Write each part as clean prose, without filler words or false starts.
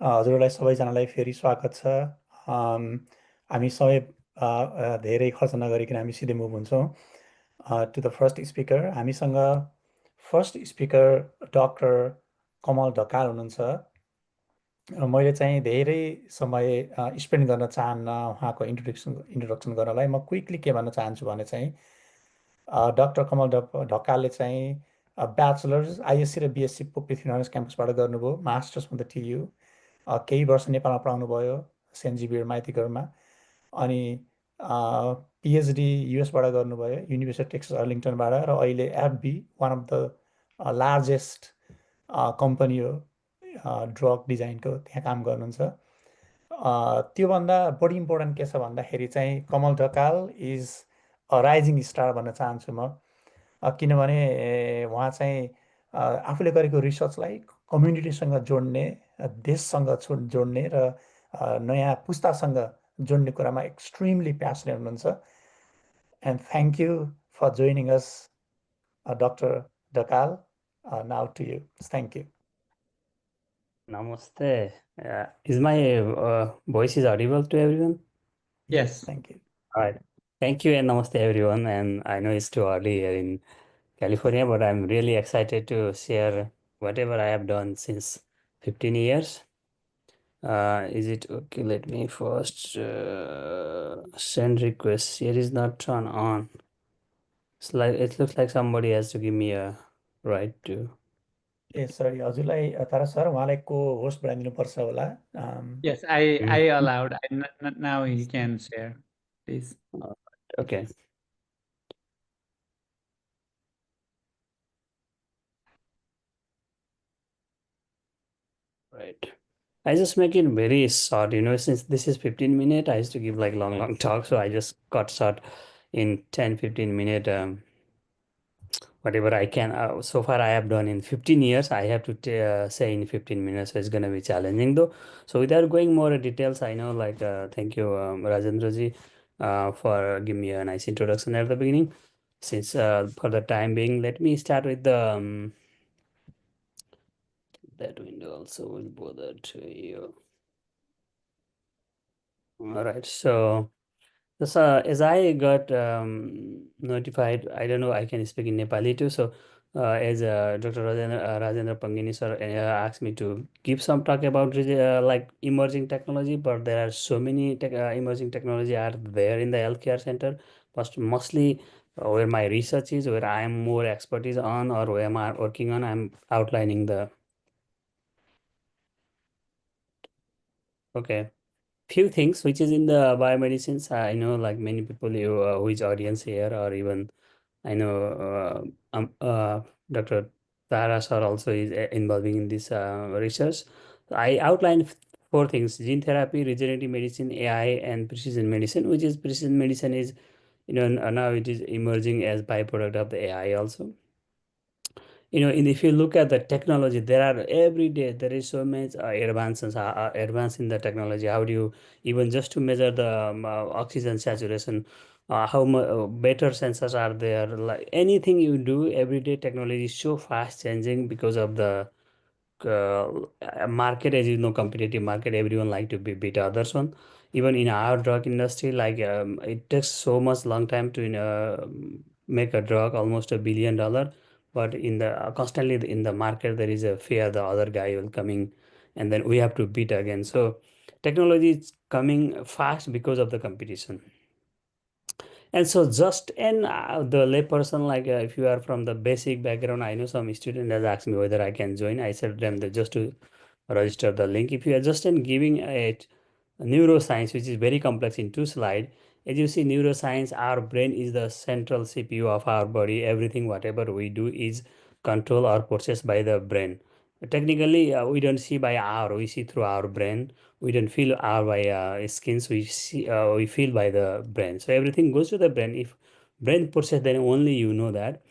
हजुरहरूलाई सबैजनालाई फेरि स्वागत छ। हामी सबै धेरै खर्च नगरिकन हामी सिधै मुभ हुन्छौँ टु द फर्स्ट स्पिकर। हामीसँग फर्स्ट स्पिकर डक्टर कमल ढकाल हुनुहुन्छ। मैले चाहिँ धेरै समय स्पेन्ड गर्न चाहन्न उहाँको इन्ट्रोडक्सन गर्नलाई। म क्विकली के भन्न चाहन्छु भने चाहिँ डक्टर कमल ढकालले चाहिँ ब्याचलर्स आइएससी र बिएससी पृथ्वीनारायण क्याम्पसबाट गर्नुभयो, मास्टर्स फ्रम द टियु, केही वर्ष नेपालमा पढाउनु भयो सेन्ट जेभियर माइतीघरमा, अनि पिएचडी युएसबाट गर्नुभयो युनिभर्सिटी टेक्सस अर्लिङ्टनबाट, र अहिले AbbVie one of the largest company हो ड्रग डिजाइनको, त्यहाँ काम गर्नुहुन्छ। त्योभन्दा बढी इम्पोर्टेन्ट के छ भन्दाखेरि चाहिँ Kamal Dhakal is a rising star भन्न चाहन्छु म। किनभने उहाँ चाहिँ आफूले गरेको रिसर्चलाई कम्युनिटीसँग जोड्ने, देशसँग जोड्ने र नयाँ पुस्तासँग जोड्ने कुरामा एक्सट्रिमली प्यासनेट हुनुहुन्छ। And thank you for joining us doctor Dhakal. Now to you. Thank you. Namaste. Is my voice is audible to everyone? Yes, thank you. All right. Thank you and namaste everyone. And I know it's too early here in California, but I'm really excited to share whatever I have done since 15 years. Is it okay? Let me first send request. Here is not turned on. It's like it looks like somebody has to give me a right to. ए सरी, हजुरलाई तर sir उहाँलाई को host बनाइदिनुपर्छ होला। Yes, I allowed. Now he can share, please. Okay. Right. I just make it very short, since this is 15 minute, I used to give like long talk. So I just got short in 10, 15 minute, whatever I can. So far I have done in 15 years, I have to say in 15 minutes. So it's going to be challenging though. So without going more details, I know thank you, Rajendra ji, for giving me a nice introduction at the beginning. Since for the time being, let me start with the that window also will bother to you. All right, so as I got notified, I don't know, I can speak in Nepali too. So as Dr. Rajendra Pangini sir asked me to give some talk about like emerging technology, but there are so many emerging technology are there in the healthcare center, but mostly where my research is, where I am more expertise on, or where am I working on, I'm outlining the. Okay. Few things which is in the biomedicines. I know like many people who is audience here, or even I know Dr. Tara sir also is involving in this research. I outlined four things: gene therapy, regenerative medicine, AI, and precision medicine. Which is precision medicine is now it is emerging as byproduct of the AI also. And if you look at the technology, there are every day there is so much advances advance in the technology. How do you even just to measure the oxygen saturation, how much better sensors are there? Like anything you do every day, technology is so fast changing because of the market. As you know, competitive market, everyone like to beat others one. Even in our drug industry, like it takes so much long time to make a drug, almost $1 billion. But in the constantly in the market, there is a fear the other guy will coming, and then we have to beat again. So technology is coming fast because of the competition. And so the layperson, like if you are from the basic background, I know some student has asked me whether I can join. I said them that just to register the link. If you are just in giving it neuroscience, which is very complex in 2 slides, as you see, neuroscience, our brain is the central CPU of our body. Everything, whatever we do is controlled or processed by the brain. Technically, we don't see by our, we see through our brain. We don't feel our by skins, we see, we feel by the brain. So everything goes to the brain. If brain process, then only you know that.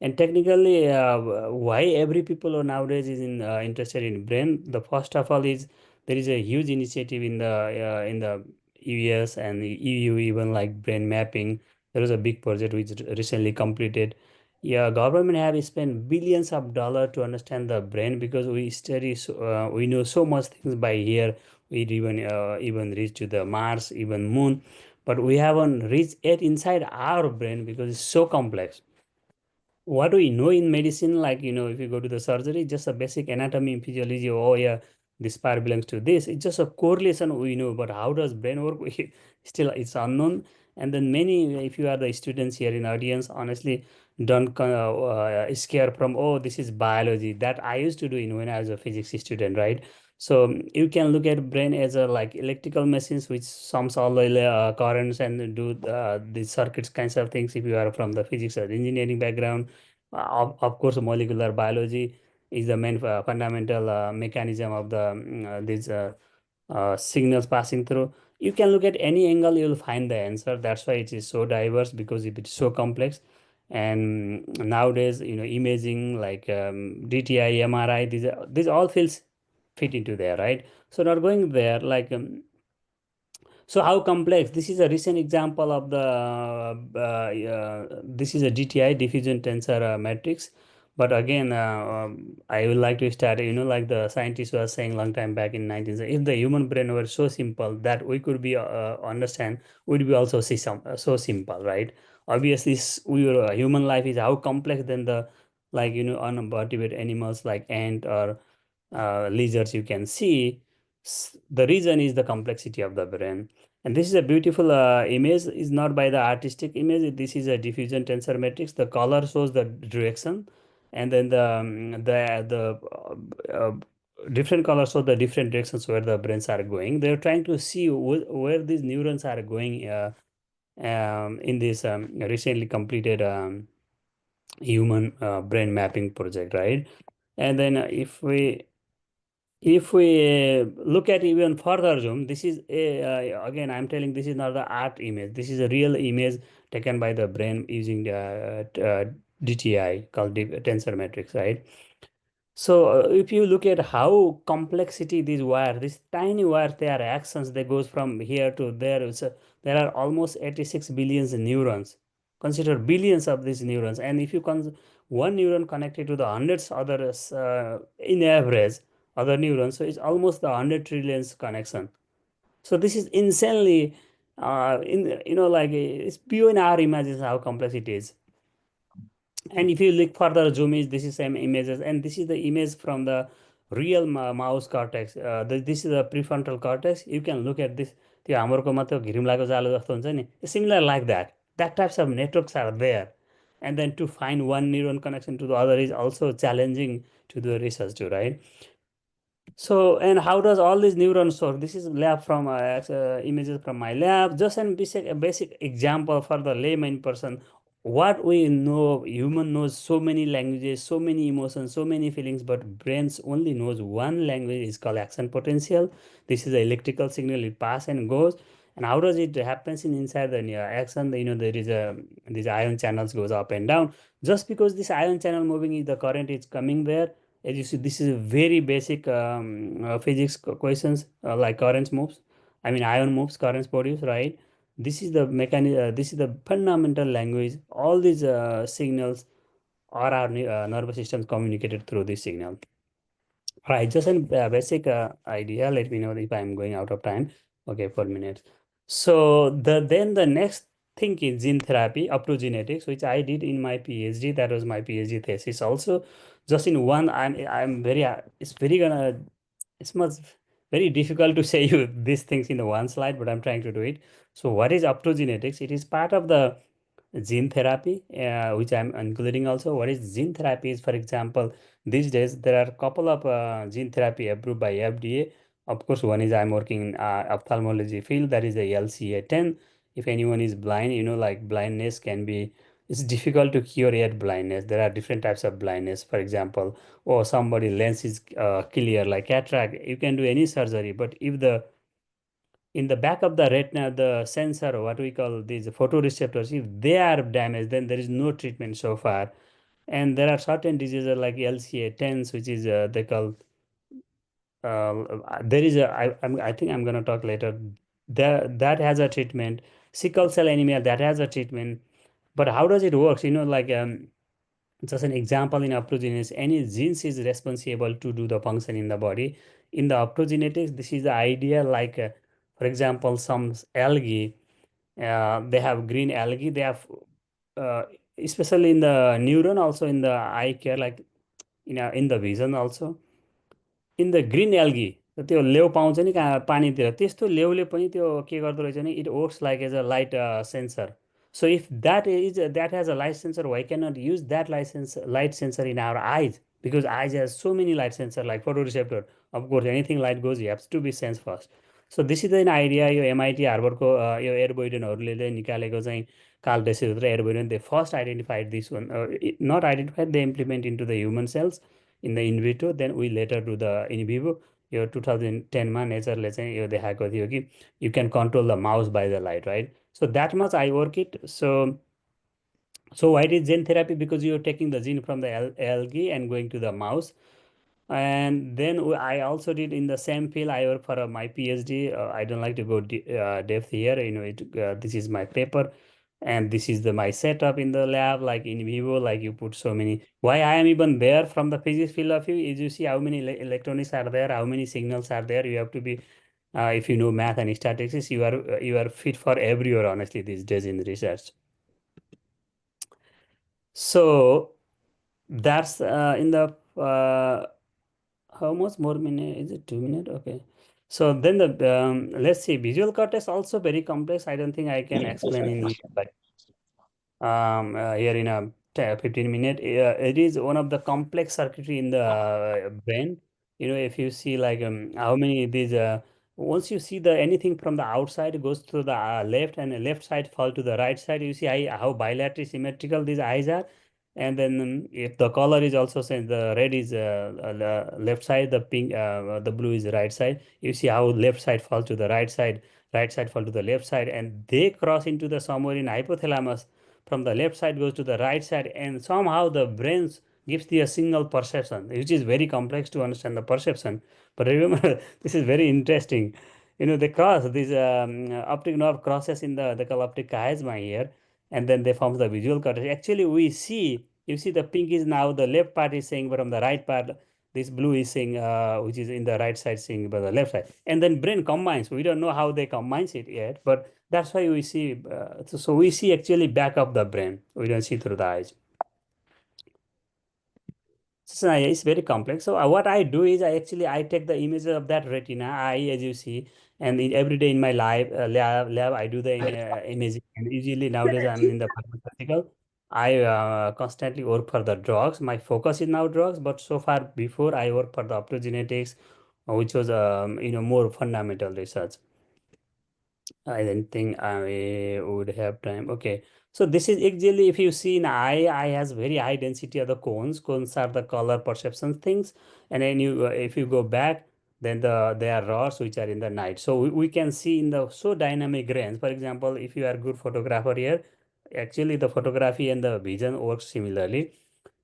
And technically, why every people nowadays is interested in brain? The first of all is there is a huge initiative in the US and the EU, even like brain mapping. There was a big project which recently completed, Yeah, government have spent billions of dollars to understand the brain because we study, we know so much things by here. We even reach to the Mars, even Moon, but we haven't reached yet inside our brain because it's so complex. What we know in medicine, like, if you go to the surgery, just a basic anatomy and physiology, oh yeah, this part belongs to this. It's just a correlation we know, but how does brain work? Still, it's unknown. And then many, if you are the students here in audience, honestly, don't scare from, oh, this is biology. That I used to do when I was a physics student, right? So you can look at brain as a like electrical machines which sums all the currents and do the circuits kinds of things. If you are from the physics or engineering background, of course, molecular biology is the main fundamental mechanism of the these signals passing through. You can look at any angle, you'll find the answer. That's why it is so diverse because it is so complex. And nowadays, imaging like DTI, MRI, these all fields fit into there, right? So not going there, like so how complex? This is a recent example of this is a DTI, diffusion tensor matrix. But again, I would like to start, like the scientists were saying long time back in 1970, if the human brain were so simple that we could be understand, would be also see so simple, right? Obviously, human life is how complex than the like uninvertebrate animals like ant or lizards you can see. The reason is the complexity of the brain. And this is a beautiful image, is not by the artistic image. This is a diffusion tensor matrix. The color shows the direction, and then the different colors show the different directions where the brains are going. They're trying to see where these neurons are going in this recently completed human brain mapping project, right? And then if we look at even further zoom, this is again, I'm telling this is not the art image. This is a real image taken by the brain using the DTI called tensor matrix, right? So if you look at how complexity these tiny wires, they are actions, they goes from here to there. There are almost 86 billions neurons. Consider billions of these neurons. And if you one neuron connected to the hundreds others in average, other neurons, so it's almost the 100 trillions connection. So this is insanely, it's beyond our images how complex it is. And if you look further, zoom is this is same images, and this is the image from the real mouse cortex. This is the prefrontal cortex. You can look at this. त्यो हाम्रोकोमा त्यो घिरिमलाको जालो जस्तो हुन्छ नि, similar like that. That types of networks are there. And then to find one neuron connection to the other is also challenging to the research too, right? So, and how does all these neurons work? This is lab from images from my lab. Just a basic example for the layman person. What we know, human knows so many languages, so many emotions, so many feelings, but brains only knows one language is called action potential. This is the electrical signal, it pass and goes. And how does it happens in inside the action? There is these ion channels goes up and down. Just because this ion channel moving is the current is coming there, as you see, this is a very basic physics questions like currents moves. I mean, ion moves, currents produce, right? This is the mechanism. This is the fundamental language. All these signals are our nervous systems communicated through this signal. Right, just a basic idea. Let me know if I'm going out of time. Okay, 4 minutes. So then the next thing is gene therapy, optogenetics, which I did in my PhD. That was my PhD thesis also. Just in one, I'm very it's very gonna it's much very difficult to say you these things in the one slide, but I'm trying to do it. So what is optogenetics? It is part of the gene therapy, which I'm including also. What is gene therapy is, for example, these days there are a couple of gene therapy approved by FDA. Of course, one is I'm working in ophthalmology field, that is the LCA10. If anyone is blind, like blindness can be, it's difficult to cure yet blindness. There are different types of blindness. For example, or somebody lens is clear like cataract, you can do any surgery. But if the in the back of the retina, the sensor, what we call these photoreceptors, if they are damaged, then there is no treatment so far. And there are certain diseases like LCA10s, which is they call there is a I think I'm gonna talk later. That has a treatment. Sickle cell anemia, that has a treatment. But how does it work? Like just an example in optogenetics, any genes is responsible to do the function in the body. In the optogenetics, this is the idea like, for example, some algae, they have green algae, they have, uh, especially in the neuron, also in the eye care, like in the vision also. In the green algae त्यो लेउ पाउँछ नि कहाँ पानीतिर, त्यस्तो लेउले पनि त्यो के गर्दो रहेछ नि, it works like as a light sensor. So if that has a light sensor, why can not use that light sensor in our eyes, because eyes has so many light sensor like photo receptor. Of course anything light goes you haves to be sense first. So this is an idea. यो MIT हार्वर्डको यो एयरबोइडनहरूले निकालेको चाहिँ Karl Deisseroth र Ed Boyden, they first identified this one, nut identified, they implement in to the human cells in the in vitro, then we later do the in vivo. यो 2010मा नेचरले चाहिँ यो देखाएको थियो कि you can control the mouse by the light, right? So that much I work it. So why it is gene therapy? Because you are taking the gene from the algae and going to the mouse. And then I also did in the same field. I work for my PhD. I don't like to go depth here. This is my paper, and this is my setup in the lab, like in vivo. Like you put so many. Why I am even there from the physics field of view is you see how many electronics are there, how many signals are there. You have to be, if you know math and statistics, you are fit for everywhere. Honestly, these days in research. So that's in the how much more minute is it? 2 minutes? Okay. So then let's see, visual cortex also very complex. I don't think I can explain in like here in a 15 minute. It is one of the complex circuitry in the brain. If you see like how many these once you see the anything from the outside goes to the left, and the left side fall to the right side, you see how bilaterally symmetrical these eyes are. And then if the color is also saying the red is left side, the pink, the blue is the right side. You see how left side fall to the right side fall to the left side, and they cross into the somewhere in hypothalamus. From the left side goes to the right side, and somehow the brain gives the a single perception, which is very complex to understand the perception. But remember, this is very interesting. They cross this optic nerve crosses in the optic chiasma here, and then they form the visual cortex. Actually, you see the pink is now the left part is saying, but from the right part, this blue is saying, which is in the right side saying by the left side. And then brain combines. We don't know how they combines it yet, but that's why we see. So we see actually back of the brain. We don't see through the eyes. So it's very complex. So what I do is I take the images of that retina eye, as you see, and every day in my lab I do the imaging. And usually nowadays I'm in the pharmaceutical. I constantly work for the drugs. My focus is now drugs, but so far before I work for the optogenetics, which was more fundamental research. I don't think I would have time. Okay. So this is actually, if you see in eye has very high density of the cones. Cones are the color perception things. And then if you go back, then there are rods which are in the night. So we can see in the so dynamic range. For example, if you are a good photographer here, actually the photography and the vision works similarly.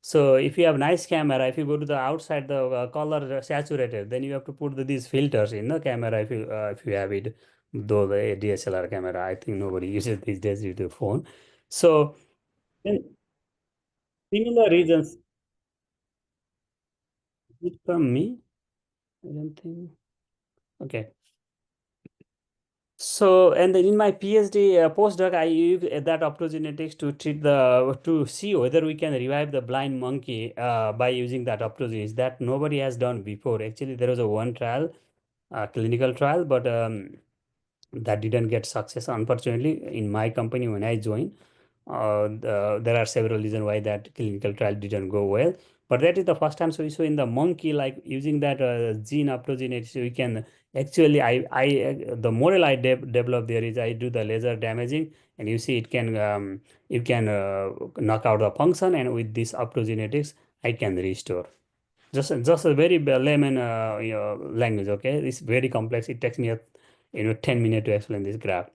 So if you have nice camera, if you go to the outside, the color saturated, then you have to put these filters in the camera if you have it. Though the DSLR camera, I think nobody uses these days with the phone. So then similar reasons. Is it from me? I don't think. Okay. So, and then in my PhD postdoc, I used that optogenetics to see whether we can revive the blind monkey by using that optogenetics that nobody has done before. Actually, there was a one trial, clinical trial, but that didn't get success, unfortunately, in my company when I joined. There are several reasons why that clinical trial didn't go well. But that is the first time. So in the monkey, like using that gene optogenetics, we can actually, the model I developed there is I do the laser damaging, and you see it can knock out the function, and with this optogenetics, I can restore. Just a very layman language. Okay, it's very complex. It takes me 10 minutes to explain this graph.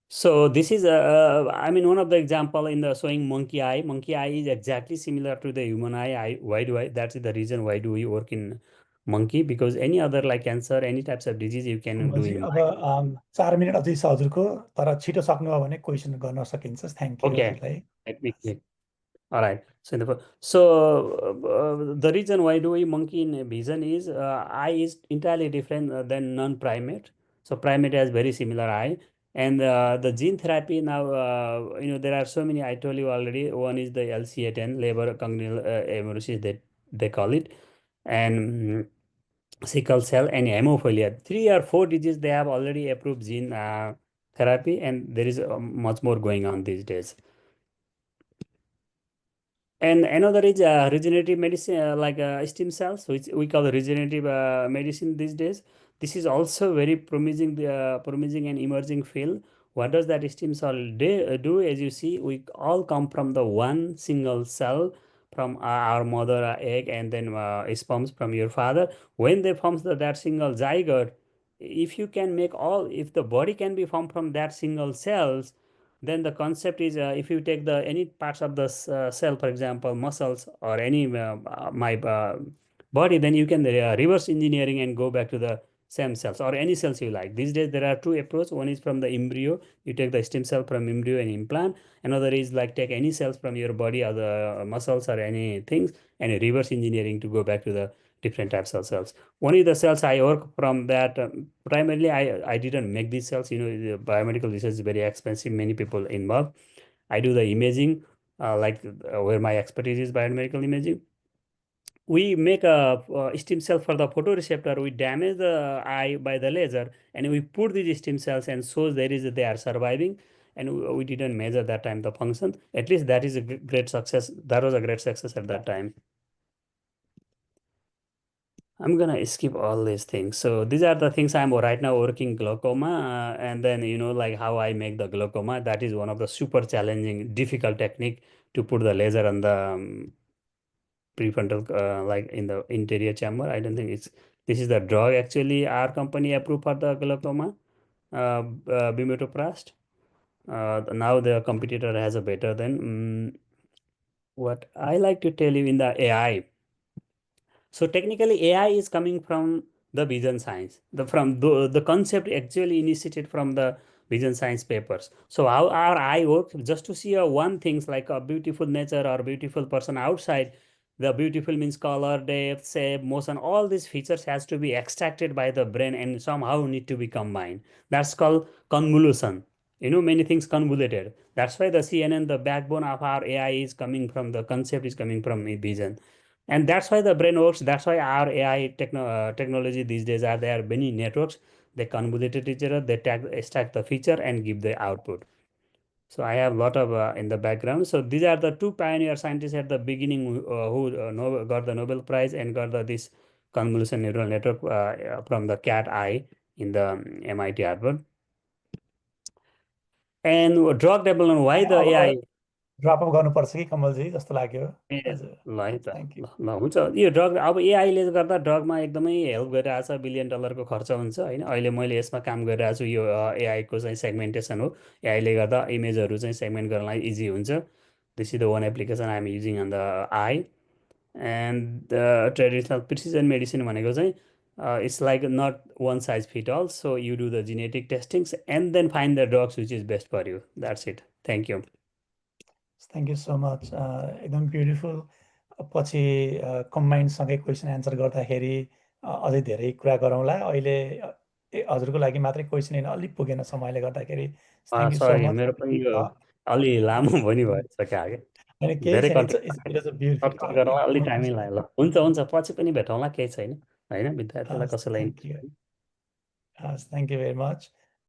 So this is I mean, one of the example in the showing monkey eye. Monkey eye is exactly similar to the human eye. Why do I? That's the reason why do we work in monkey, because any other like cancer, any types of disease you can do Kamalji in अब 4 minute अझै छ हजुरको, तर छिटो सक्नुभयो भने question गर्न सकिन्छ। थ्याङ्क यू Okay, हजुरलाई। let me click. All right. The reason why do we monkey in vision is eye is entirely different than non-primate. So primate has very similar eye, and the gene therapy now, there are so many. I told you already. One is the LCA10, labor congenital amaurosis, that they call it, and sickle cell and hemophilia. 3 or 4 diseases they have already approved gene therapy, and there is much more going on these days. And another is regenerative medicine, like stem cells, which we call regenerative medicine these days. This is also very promising and emerging field. What does that stem cell do? As you see, we all come from the one single cell from our mother egg, and then sperms from your father. When they form that single zygote, if the body can be formed from that single cells, then the concept is, if you take the any parts of the cell, for example muscles or any my body, then you can reverse engineering and go back to the same cells or any cells you like. These days there are two approaches. One is from the embryo, you take the stem cell from embryo and implant. Another is like take any cells from your body or the muscles or any things and reverse engineering to go back to the different types of cells. Only the cells I work from that, primarily I didn't make these cells. The biomedical research is very expensive, many people involved. I do the imaging, where my expertise is biomedical imaging. We make a stem cell for the photoreceptor. We damage the eye by the laser, and we put these stem cells and shows they are surviving. And we didn't measure that time the function. At least that is a great success. That was a great success at that time. I'm gonna skip all these things. So these are the things I'm right now working glaucoma, and then like how I make the glaucoma. That is one of the super challenging, difficult technique to put the laser on the prefrontal, like in the interior chamber. I don't think this is the drug actually our company approved for the glaucoma, bimetoprast. Now the competitor has a better than. What I like to tell you in the AI. So technically, AI is coming from the vision science. The concept actually initiated from the vision science papers. So how our eye works, just to see one things like a beautiful nature or beautiful person outside. The beautiful means color, depth, shape, motion. All these features has to be extracted by the brain and somehow need to be combined. That's called convolution. Many things convoluted. That's why the CNN, the backbone of our AI is coming from the concept is coming from vision. And that's why the brain works. That's why our AI technology these days are there are many networks. They convolute each other. They extract the feature and give the output. So I have a lot of in the background. So these are the two pioneer scientists at the beginning who got the Nobel Prize and got this convolution neural network from the cat eye in the MIT Harvard. And drug development, why the अब AI? Drop up गर्नुपर्छ कि कमलजी जस्तो लाग्यो। ए हजुर, ल है त thank you. ल हुन्छ यो ड्रग अब एआईले गर्दा ड्रगमा एकदमै हेल्प गरिरहेछ, $1 बिलियन खर्च हुन्छ होइन। अहिले मैले यसमा काम गरिरहेको छु, यो एआईको चाहिँ सेगमेन्टेसन हो। एआईले गर्दा इमेजहरू चाहिँ सेगमेन्ट गर्नलाई इजी हुन्छ। This is the one application I am using on the eye. And traditional precision medicine भनेको चाहिँ it's like not one size fit all. So you do the genetic testings and then find the drugs which is best for you. That's it. Thank you. Thank you so much. एकदम beautiful. पछि कम्बाइन्डसँगै question answer गर्दाखेरि अझै धेरै कुरा गरौँला। अहिले हजुरको लागि मात्रै क्वेसन होइन, अलिक पुगेन समयले गर्दाखेरि। थ्याङ्क यू सो सरी मच। मेरो पनि यो अलि लामो पनि भएछ क्या होइन, केही धेरै छैन। Content it is a beautiful cut topic. गर्नलाई अलिक टाइमै लाग्यो। ल हुन्छ हुन्छ, पछि पनि भेटौँला, केही छैन होइन। विद्यार्थीलाई कसैलाई thank you. Thank you very much.